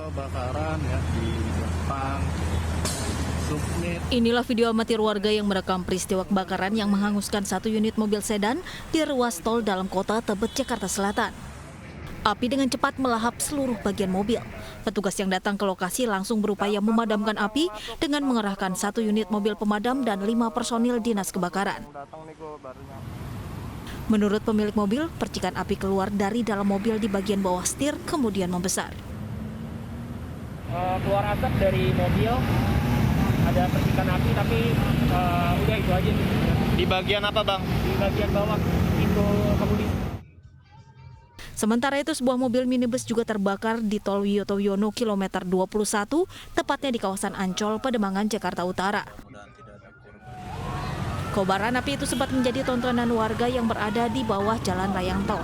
kebakaran ya di depan submit. Inilah video amatir warga yang merekam peristiwa kebakaran yang menghanguskan satu unit mobil sedan di ruas tol dalam kota Tebet, Jakarta Selatan. Api dengan cepat melahap seluruh bagian mobil. Petugas yang datang ke lokasi langsung berupaya memadamkan api dengan mengerahkan satu unit mobil pemadam dan 5 personil dinas kebakaran. Menurut pemilik mobil, percikan api keluar dari dalam mobil di bagian bawah setir kemudian membesar. Keluar asap dari mobil, ada percikan api tapi udah itu aja. Di bagian apa, Bang? Di bagian bawah pintu kemudi. Sementara itu, sebuah mobil minibus juga terbakar di Tol Wiyoto Wiono kilometer 21, tepatnya di kawasan Ancol, Pademangan, Jakarta Utara. Kobaran api itu sempat menjadi tontonan warga yang berada di bawah jalan layang tol.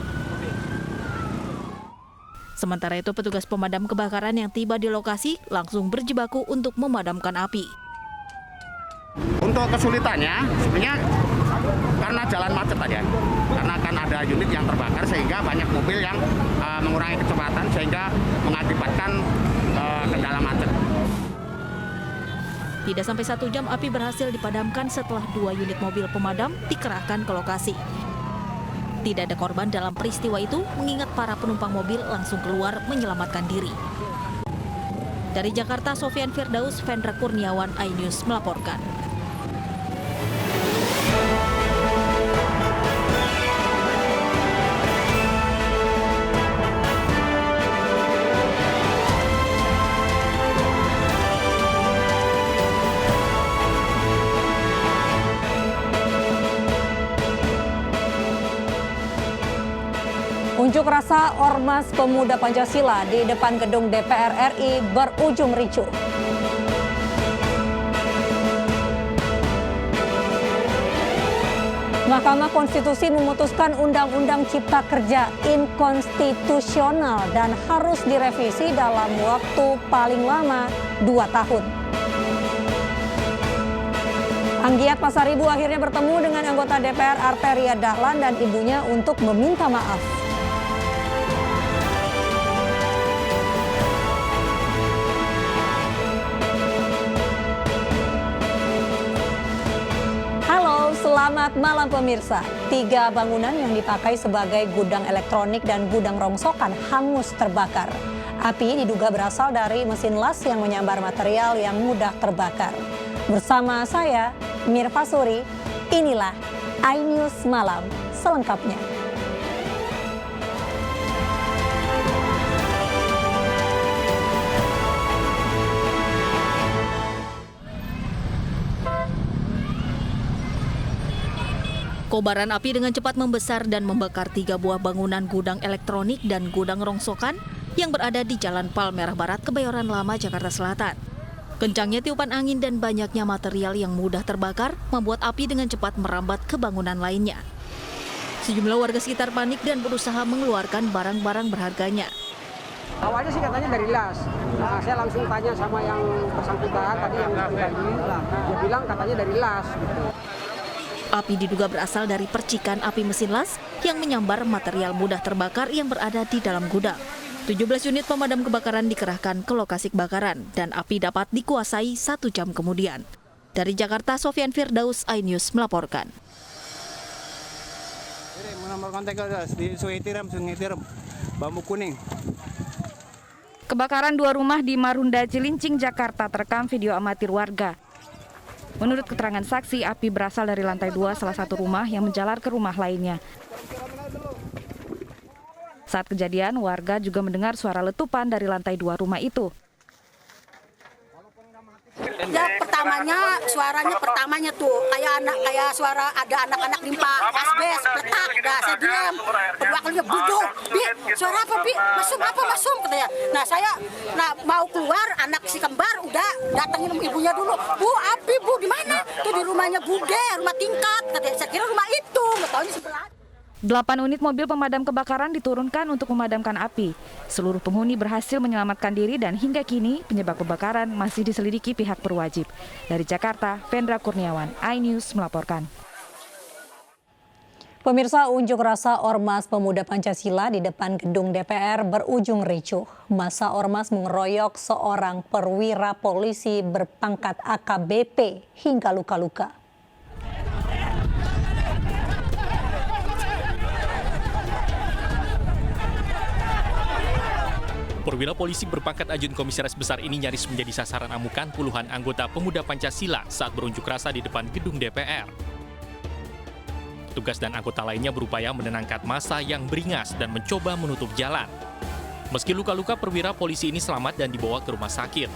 Sementara itu, petugas pemadam kebakaran yang tiba di lokasi langsung berjibaku untuk memadamkan api. Untuk kesulitannya, sebenarnya karena jalan macet aja, karena kan ada unit yang terbakar sehingga banyak mobil yang mengurangi kecepatan sehingga mengakibatkan kendala macet. Tidak sampai 1 jam api berhasil dipadamkan setelah 2 unit mobil pemadam dikerahkan ke lokasi. Tidak ada korban dalam peristiwa itu, mengingat para penumpang mobil langsung keluar menyelamatkan diri. Dari Jakarta, Sofian Firdaus, Vendra Kurniawan, iNews melaporkan. Unjuk rasa Ormas Pemuda Pancasila di depan gedung DPR RI berujung ricuh. Mahkamah Konstitusi memutuskan Undang-Undang Cipta Kerja inkonstitusional dan harus direvisi dalam waktu paling lama 2 tahun. Anggiat Pasaribu akhirnya bertemu dengan anggota DPR Arteria Dahlan dan ibunya untuk meminta maaf. Selamat malam pemirsa. 3 bangunan yang dipakai sebagai gudang elektronik dan gudang rongsokan hangus terbakar. Api diduga berasal dari mesin las yang menyambar material yang mudah terbakar. Bersama saya, Mirva Suri, inilah iNews Malam selengkapnya. Kobaran api dengan cepat membesar dan membakar 3 buah bangunan gudang elektronik dan gudang rongsokan yang berada di Jalan Palmerah Barat, Kebayoran Lama, Jakarta Selatan. Kencangnya tiupan angin dan banyaknya material yang mudah terbakar membuat api dengan cepat merambat ke bangunan lainnya. Sejumlah warga sekitar panik dan berusaha mengeluarkan barang-barang berharganya. Awalnya sih katanya dari las. Nah, saya langsung tanya sama yang bersangkutan tadi yang tadi, dia bilang katanya dari las gitu. Api diduga berasal dari percikan api mesin las yang menyambar material mudah terbakar yang berada di dalam gudang. 17 unit pemadam kebakaran dikerahkan ke lokasi kebakaran dan api dapat dikuasai 1 jam kemudian. Dari Jakarta, Sofian Firdaus, iNews melaporkan. Bambu kuning. Kebakaran 2 rumah di Marunda, Cilincing, Jakarta terekam video amatir warga. Menurut keterangan saksi, api berasal dari lantai 2 salah satu rumah yang menjalar ke rumah lainnya. Saat kejadian, warga juga mendengar suara letupan dari lantai 2 rumah itu. Ya suaranya pertamanya tuh kayak suara ada anak-anak limpa asbes, letak, dah saya diam. Kedua kalinya buduk, Bi, suara apa Bi? Masum katanya. Nah saya mau keluar, anak si kembar udah datangin ibunya dulu. Bu, api Bu, di mana? Tuh di rumahnya Bude, rumah tingkat. Katanya saya kira rumah itu, nggak taunya sebelah. 8 unit mobil pemadam kebakaran diturunkan untuk memadamkan api. Seluruh penghuni berhasil menyelamatkan diri dan hingga kini penyebab kebakaran masih diselidiki pihak berwajib. Dari Jakarta, Vendra Kurniawan, iNews melaporkan. Pemirsa, unjuk rasa Ormas Pemuda Pancasila di depan gedung DPR berujung ricuh. Massa Ormas mengeroyok seorang perwira polisi berpangkat AKBP hingga luka-luka. Perwira polisi berpangkat Ajun Komisaris Besar ini nyaris menjadi sasaran amukan puluhan anggota Pemuda Pancasila saat berunjuk rasa di depan gedung DPR. Petugas dan anggota lainnya berupaya menenangkan massa yang beringas dan mencoba menutup jalan. Meski luka-luka, perwira polisi ini selamat dan dibawa ke rumah sakit.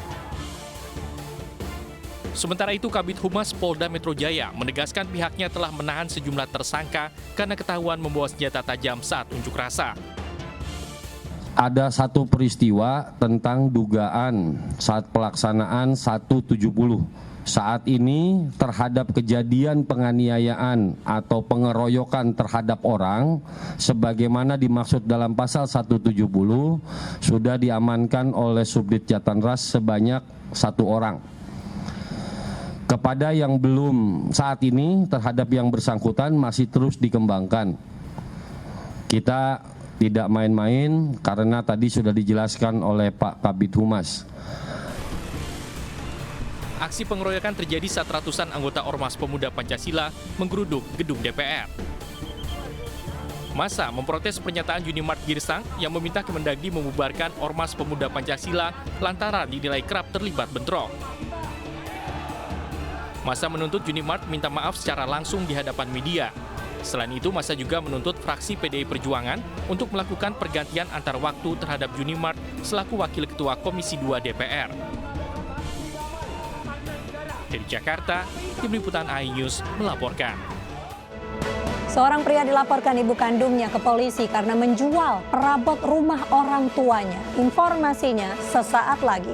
Sementara itu, Kabid Humas Polda Metro Jaya menegaskan pihaknya telah menahan sejumlah tersangka karena ketahuan membawa senjata tajam saat unjuk rasa. Ada satu peristiwa tentang dugaan saat pelaksanaan 170. Saat ini terhadap kejadian penganiayaan atau pengeroyokan terhadap orang sebagaimana dimaksud dalam pasal 170 sudah diamankan oleh Subdit Jatanras sebanyak 1 orang. Kepada yang belum saat ini terhadap yang bersangkutan masih terus dikembangkan. Kita tidak main-main karena tadi sudah dijelaskan oleh Pak Kabid Humas. Aksi pengeroyokan terjadi saat ratusan anggota Ormas Pemuda Pancasila menggeruduk gedung DPR. Massa memprotes pernyataan Junimart Girsang yang meminta Kemendagri membubarkan Ormas Pemuda Pancasila lantaran dinilai kerap terlibat bentrok. Massa menuntut Junimart minta maaf secara langsung di hadapan media. Selain itu, massa juga menuntut fraksi PDI Perjuangan untuk melakukan pergantian antar waktu terhadap Junimart selaku Wakil Ketua Komisi 2 DPR. Dari Jakarta, Tim Liputan iNews melaporkan. Seorang pria dilaporkan ibu kandungnya ke polisi karena menjual perabot rumah orang tuanya. Informasinya sesaat lagi.